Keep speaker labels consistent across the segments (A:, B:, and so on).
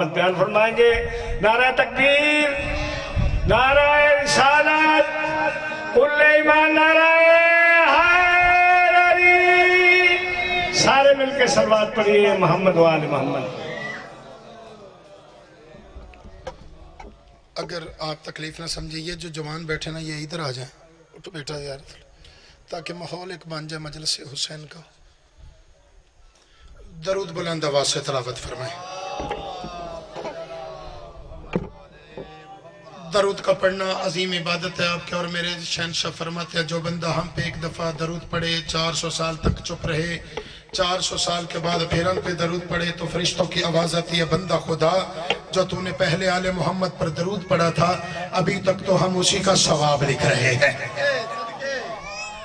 A: بیان فرمائیں گے۔ نعرہ تکبیر، نعرہ رسالت، کل ایمان، نعرہ حیدری۔ سارے مل کے صلوات پڑھیے محمد و آل محمد۔
B: اگر آپ تکلیف نہ سمجھئے، جو جوان بیٹھے نا یہ ادھر آ جائیں، اٹھو بیٹا یار، تاکہ ماحول ایک بن جائے مجلس حسین کا۔ درود بلند آواز سے تلاوت فرمائیں۔ درود کا پڑھنا عظیم عبادت ہے آپ کے اور میرے شہنشاہ فرماتے ہیں، جو بندہ ہم پہ ایک دفعہ درود پڑھے 400 سال تک چپ رہے، 400 سال کے بعد پھر ہم پہ درود پڑھے تو فرشتوں کی آواز آتی ہے، بندہ خدا جو تو نے پہلے آل محمد پر درود پڑھا تھا ابھی تک تو ہم اسی کا ثواب لکھ رہے ہیں۔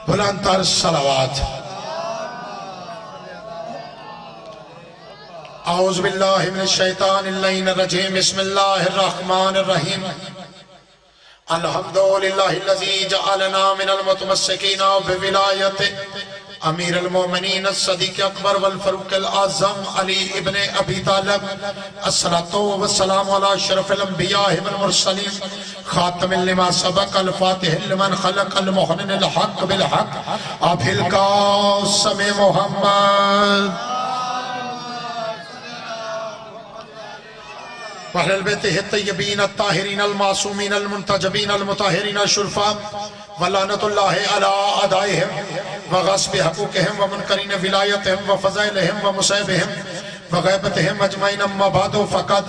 B: بلند تر صلوات۔ اعوذ باللہ من الشیطان اللعین الرجیم، بسم اللہ الرحمن الرحیم۔ الحمدللہ الذی جعلنا من المتمسکین بولایت امیر المومنین الصدیق اکبر والفاروق الاعظم علی ابن ابی طالب، الصلاۃ والسلام علی اشرف الانبیاء والمرسلین، خاتم لما سبق، الفاتح لمن خلق، المحنن الحق بالحق، ابی القاسم محمد وَأَهْلِ الْبَيْتِ الطَّيِّبِينَ الطَّاهِرِينَ الْمَعْصُومِينَ الْمُنْتَجَبِينَ الْمُطَهِّرِينَ الشُّرَفَاءِ وَلَعْنَةُ اللَّهِ عَلَىٰ أَعْدَائِهِمْ وَغَصْبِ حُقُوقِهِمْ وَمُنْكَرِينَ وِلَایَتِهِمْ وَفَضَائِلِهِمْ وَمُصَائِبِهِمْ وغیبتهم اجمعین، اما بعد فقط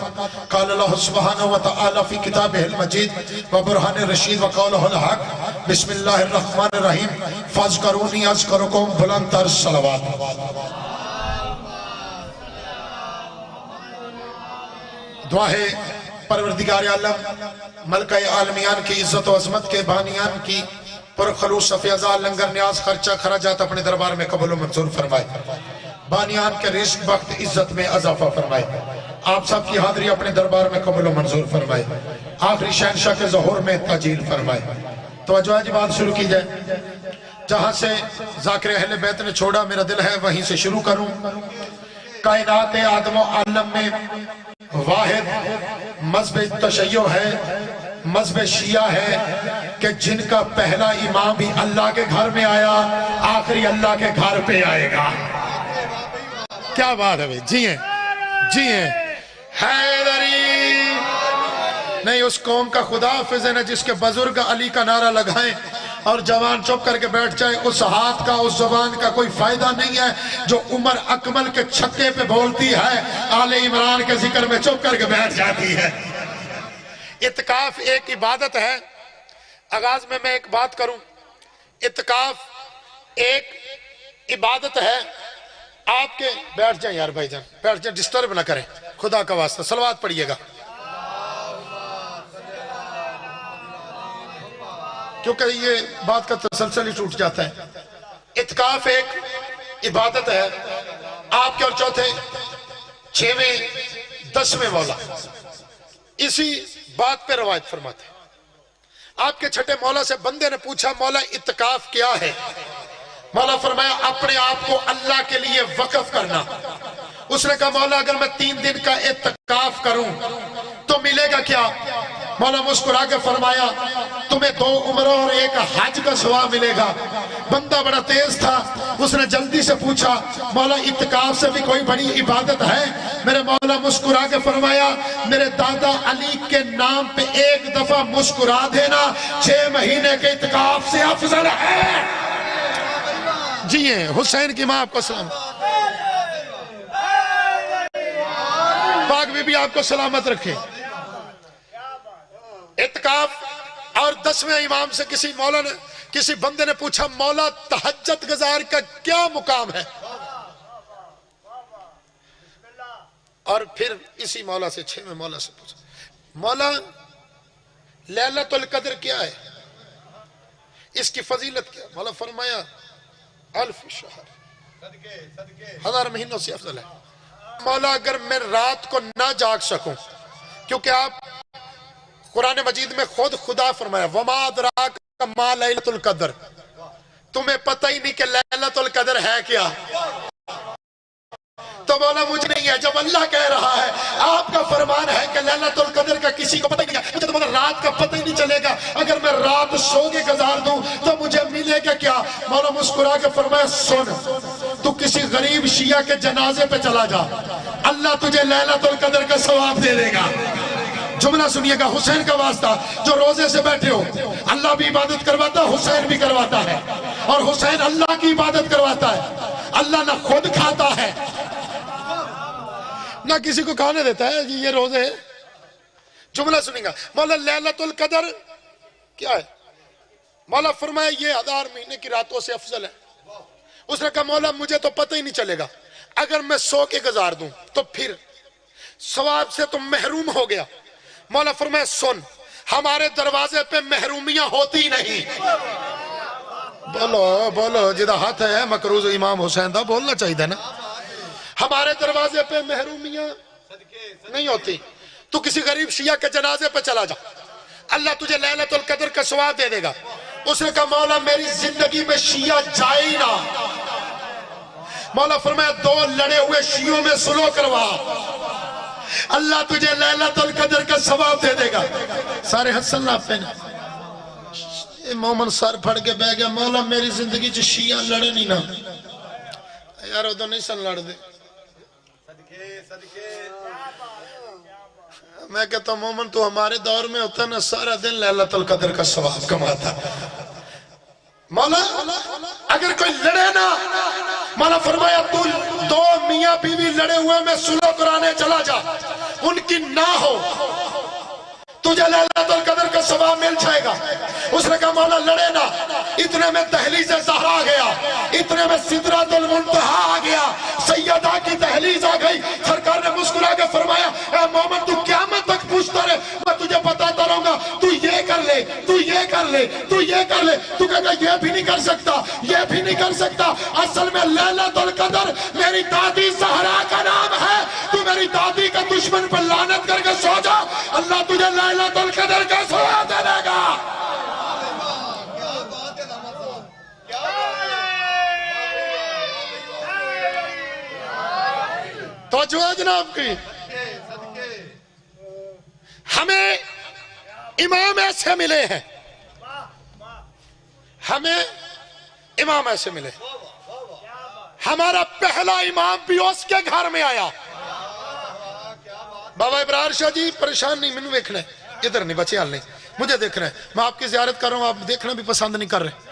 B: قال اللہ سبحانہ وتعالی فی کتابہ المجید وبرہان الرشید وقولہ الحق، بسم اللہ الرحمن الرحیم، فاذکرونی اذکرکم، بلند تر صلوات۔ دعا ہے پروردگار عالم، ملکہ عالمیان کی عزت و عظمت کے بانیان کی پرخلوص صفی ازال لنگر نیاز خرچہ خراجات اپنے دربار میں قبول و منظور فرمائے، بانیان کے رزق وقت عزت میں اضافہ فرمائے، آپ سب کی حاضری اپنے دربار میں قبول و منظور فرمائے، آخری شہنشاہ کے ظہور میں تاجیل فرمائے۔ توجہ ہے جی، بات شروع کی جائے۔ جہاں سے ذاکر اہل بیت نے چھوڑا میرا دل ہے وہیں سے شروع کروں۔ کائنات آدم و عالم میں واحد مذہب تشیع ہے، مذہب شیعہ ہے کہ جن کا پہلا امام بھی اللہ کے گھر میں آیا، آخری اللہ کے گھر پہ آئے گا۔ کیا بات ہے بھئی، جی ہیں جی ہیں۔ حیدری نہیں، اس قوم کا خدا حافظ ہے جس کے بزرگ علی کا نعرہ لگائیں اور جوان چپ کر کے بیٹھ جائے، اس ہاتھ کا اس زبان کا کوئی فائدہ نہیں ہے جو عمر اکمل کے چھکے پہ بولتی ہے، آل عمران کے ذکر میں چپ کر کے بیٹھ جاتی ہے۔ اعتکاف ایک عبادت ہے۔ آغاز میں ایک بات کروں، اعتکاف ایک عبادت ہے۔ آپ کے بیٹھ جائیں یار بھائی جان، بیٹھ جائیں، ڈسٹرب نہ کریں، خدا کا واسطہ صلوات پڑھیے گا، کیونکہ یہ بات کا تسلسل ہی ٹوٹ جاتا ہے۔ اعتکاف ایک عبادت ہے۔ آپ کے اور چوتھے، چھویں، 10ویں مولا اسی بات پہ روایت فرماتے ہیں۔ آپ کے چھٹے مولا سے بندے نے پوچھا، مولا اعتکاف کیا ہے؟ مولا فرمایا، اپنے آپ کو اللہ کے لیے وقف کرنا۔ اس نے کہا، مولا اگر میں 3 دن کا اعتکاف کروں تو ملے گا کیا؟ مولا مسکرا کے فرمایا، تمہیں 2 عمروں اور 1 حج کا ثواب ملے گا۔ بندہ بڑا تیز تھا، اس نے جلدی سے پوچھا، مولا اعتکاف سے بھی کوئی بڑی عبادت ہے؟ میرے مولا مسکرا کے فرمایا، میرے دادا علی کے نام پہ 1 دفعہ مسکرا دینا 6 مہینے کے اعتکاف سے افضل ہے۔ جی ہیں، حسین کی ماں آپ کو سلام، پاک بی بی آپ کو سلامت رکھے۔ اعتکاف اور 10ویں امام سے کسی بندے نے پوچھا، مولا تہجد گزار کا کیا مقام ہے؟ اور پھر اسی مولا سے 6ویں مولا سے پوچھا، مولا لیلۃ القدر کیا ہے؟ اس کی فضیلت کیا؟ مولا فرمایا، 1000 شہر، 1000 مہینوں سے افضل ہے۔ مولا اگر میں رات کو نہ جاگ سکوں، کیونکہ آپ قرآن مجید میں خود خدا فرمایا، وَمَا أَدْرَاكَ مَا لَيْلَةُ الْقَدْرِ، تمہیں پتہ ہی نہیں کہ لیلۃ القدر ہے کیا۔ تو مولا مجھے نہیں ہے. جب اللہ کہہ رہا ہے آپ کا فرمان ہے کہ لیلۃ القدر کا کسی کو پتہ ہی نہیں ہے, مجھے تو مولا رات کا پتہ ہی نہیں چلے گا, اگر میں رات سو کے گزار دوں تو مجھے ملے گا کیا؟ مولا مسکرا کے فرمایا سن, تو کسی غریب شیعہ کے جنازے پہ چلا جا, اللہ تجھے لیلۃ القدر کا ثواب دے دے گا. جملہ سنیے گا, حسین کا واسطہ, جو روزے سے بیٹھے ہو, اللہ بھی عبادت کرواتا ہے, حسین بھی کرواتا ہے, اور حسین اللہ کی عبادت کرواتا ہے. اللہ نہ خود کھاتا ہے نہ کسی کو کھانے دیتا ہے, یہ روزے. جملہ سنیں گا, مولا لیلۃ القدر کیا ہے؟ مولا فرمایا یہ 1000 مہینے کی راتوں سے افضل ہے. اس نے کہا مولا مجھے تو پتہ ہی نہیں چلے گا, اگر میں سو کے گزار دوں تو پھر ثواب سے تم محروم ہو گیا. مولا فرمایا سن, ہمارے دروازے پہ محرومیاں ہوتی نہیں. بولو بولو, جدہ ہاتھ ہے مکروز امام حسین دا بولنا چاہیے نا. ہمارے دروازے پہ محرومیاں نہیں ہوتی. تو کسی غریب شیعہ کے جنازے پہ چلا جا, اللہ تجھے لیلۃ القدر کا ثواب دے دے گا. اس نے کہا مولا میری زندگی میں شیعہ جائے ہی نہ. مولا فرمایا 2 لڑے ہوئے شیعوں میں صلح کروا, اللہ تجھے لیلۃ القدر کا ثواب دے دے گا. سارے حسن لاپے نا, مومن سر پھڑ کے بہ گیا, مولا میری زندگی چ شیعہ لڑے نہیں نا. یار ادھر نہیں سن لڑ دے. میں کہتا ہوں مومن تو ہمارے دور میں ہوتا نا, سارا دن لیلۃ القدر کا ثواب کماتا. مولا اگر کوئی لڑے نا, مولا فرمایا تو 2 میاں بیوی لڑے ہوئے میں صلح کرانے چلا جا, ان کی نہ ہو, تجھے لیلۃ القدر کا ثواب مل جائے گا. اس نے کہا مولا لڑے نا, اتنے میں دہلیز زہرا آ گیا, اتنے میں سدرۃ المنتہا آ گیا, سیدہ کی دہلیز آ گئی. سرکار نے مسکرا کے فرمایا اے مومن تو قیامت تک پوچھتا رہے, میں تجھے بتاتا رہوں گا, تو یہ کر لے, تو یہ کر لے, تو یہ کر لے. تو کہتا یہ بھی نہیں کر سکتا, یہ بھی نہیں کر سکتا. اصل میں لیلۃ القدر میری دادی زہرا کا نام ہے. تو میری دادی کا دشمن پر لعنت کر کے سو جا, اللہ تجھے لیلۃ القدر کا ثواب دے دے گا. توجہ ہے جناب کی. ہمیں امام ایسے ملے ہیں, ہمیں امام ایسے ملے. ہمارا پہلا امام بھی اس کے گھر میں آیا. بابا ابرار شاہ جی پریشان نہیں, مینوں دیکھنا ہے, ادھر نہیں بچے حال نہیں, مجھے دیکھنا ہے. میں آپ کی زیارت کر رہا ہوں, آپ دیکھنا بھی پسند نہیں کر رہے.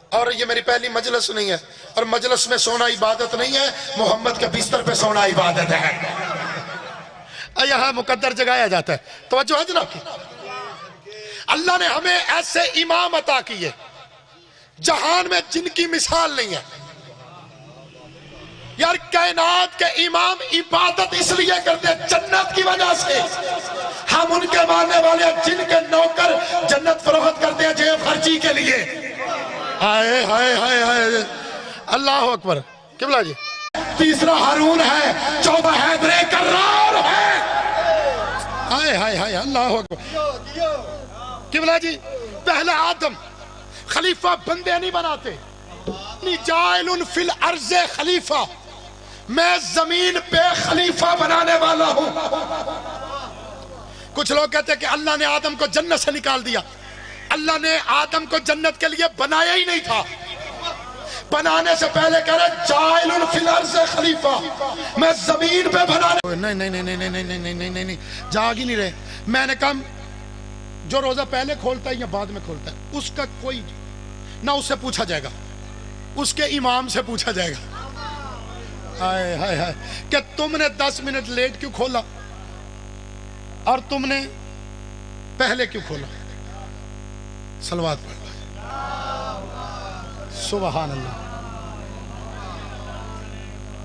B: اور یہ میری پہلی مجلس نہیں ہے, اور مجلس میں سونا عبادت نہیں ہے, محمد کے بستر پہ سونا عبادت ہے. یہاں مقدر جگایا جاتا ہے. توجہ ہے جناب کی. اللہ نے ہمیں ایسے امام عطا کیے جہان میں جن کی مثال نہیں ہے. یار کائنات کے امام عبادت اس لیے کرتے ہیں جنت کی وجہ سے. ہم ان کے ماننے والے ہیں جن کے نوکر جنت فروخت کرتے ہیں جیب خرچی کے لیے. ہائے ہائے ہائے ہائے, اللہ اکبر. قبلہ جی تیسرا ہارون ہے, چوتھا حیدر کرار ہے. ہائے ہائے ہائے, اللہ اکبر. قبلہ جی پہلے آدم خلیفہ بندے نہیں بناتے, جائل فی الارض خلیفہ, میں زمین پہ خلیفہ بنانے والا ہوں. کچھ لوگ کہتے ہیں کہ اللہ نے آدم کو جنت سے نکال دیا. اللہ نے آدم کو جنت کے لیے بنایا ہی نہیں تھا. بنانے سے پہلے کہہ رہے جائل فی الارض خلیفہ, میں زمین پہ بنانے. نہیں نہیں نہیں نہیں نہیں نہیں نہیں نہیں, جاگ ہی نہیں رہے. میں نے کہا جو روزہ پہلے کھولتا ہے یا بعد میں کھولتا ہے, اس کا کوئی نہ اس سے پوچھا جائے گا, اس کے امام سے پوچھا جائے گا. ہائے ہائے ہائے, کہ تم نے 10 منٹ لیٹ کیوں کھولا اور تم نے پہلے کیوں کھولا. صلوات پڑھ سبحان اللہ.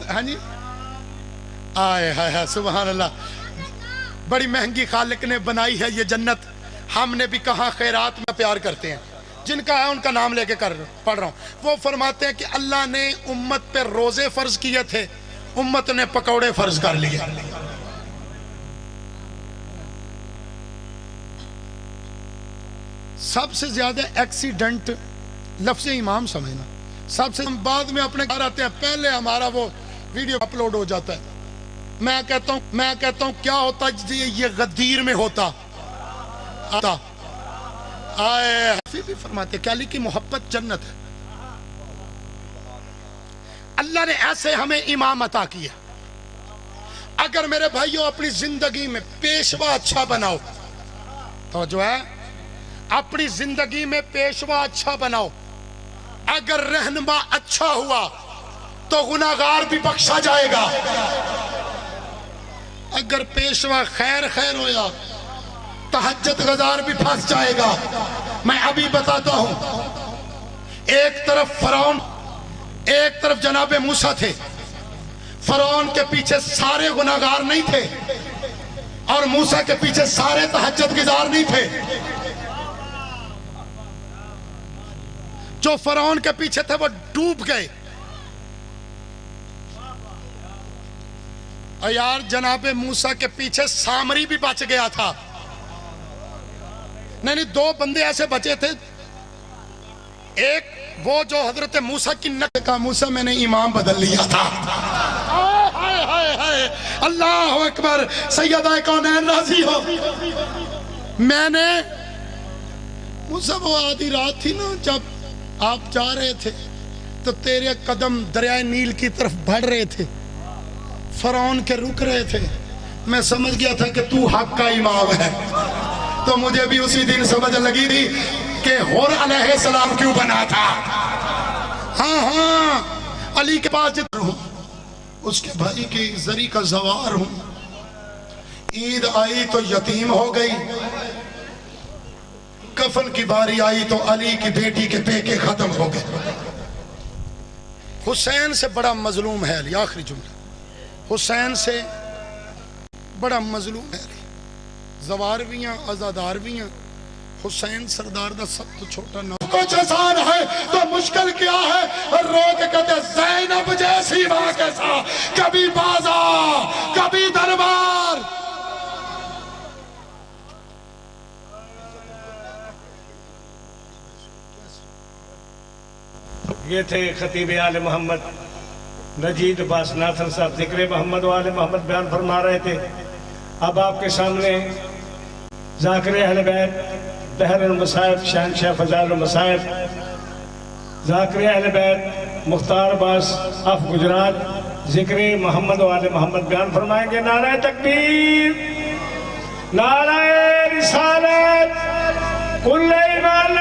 B: ہاں جی, آئے ہائے ہائے سبحان اللہ. بڑی مہنگی خالق نے بنائی ہے یہ جنت. ہم نے بھی کہاں خیرات میں پیار کرتے ہیں, جن کا ہے ان کا نام لے کے پڑھ رہا ہوں. وہ فرماتے ہیں کہ اللہ نے امت پہ روزے فرض کیے تھے, امت نے پکوڑے فرض کر لیے. سب سے زیادہ ایکسیڈنٹ لفظ امام سمجھنا. سب سے ہم بعد میں اپنے گھر آتے ہیں, پہلے ہمارا وہ ویڈیو اپلوڈ ہو جاتا ہے, میں کہتا ہوں کیا ہوتا یہ غدیر میں ہوتا آئے بھی فرماتے کہ علی کی محبت جنت ہے. اللہ نے ایسے ہمیں امام عطا کیا. اگر میرے بھائیوں اپنی زندگی میں پیشوا اچھا بناؤ تو جو ہے اپنی زندگی میں پیشوا اچھا بناؤ. اگر رہنما اچھا ہوا تو گناہگار بھی بخشا جائے گا. اگر پیشوا خیر ہویا تہجد گزار بھی پھنس جائے گا. میں ابھی بتاتا ہوں. ایک طرف فرعون ایک طرف جناب موسیٰ تھے. فرعون کے پیچھے سارے گناہگار نہیں تھے اور موسیٰ کے پیچھے سارے تہجد گزار نہیں تھے. جو فرعون کے پیچھے تھے وہ ڈوب گئے. اور یار جناب موسیٰ کے پیچھے سامری بھی بچ گیا تھا. نہیں دو بندے ایسے بچے تھے. ایک وہ جو حضرت موسیٰ کی نقل کا موسیٰ میں نے امام بدل لیا تھا. اللہ اکبر. سیدہ کونین راضی ہو. میں نے موسیٰ وہ آدھی رات تھی نا جب آپ جا رہے تھے تو تیرے قدم دریائے نیل کی طرف بڑھ رہے تھے. فرعون کے رک رہے تھے. میں سمجھ گیا تھا کہ تو حق کا امام ہے. تو مجھے بھی اسی دن سمجھ لگی تھی کہ حور علیہ السلام کیوں بنا تھا. ہاں علی کے پاس جتنا ہوں اس کے بھائی کی زری کا زوار ہوں. عید آئی تو یتیم ہو گئی. کفن کی باری آئی تو علی کی بیٹی کے پیکے ختم ہو گئے. حسین سے بڑا مظلوم ہے علی. آخری جملہ. حسین سے بڑا مظلوم ہے. زوار بھی ہیں ازادار بھی ہیں. حسین سردار دا سب تو چھوٹا نام. کچھ آسان ہے تو مشکل کیا ہے. رو کے کہتے زینب جیسی ماں کے ساتھ کبھی بازار کبھی دربار.
A: یہ تھے خطیب آل محمد نجید عباس ناصر صاحب. ذکر محمد و آل محمد بیان فرما رہے تھے. اب آپ کے سامنے ذاکر اہل بیت بحر المصائب شہنشاہ فضائل المصائب ذاکر اہل بیت مختار عباس آف گجرات ذکر محمد و آل محمد بیان فرمائیں گے. نعرہ تکبیر نعرہ رسالت کل ایمان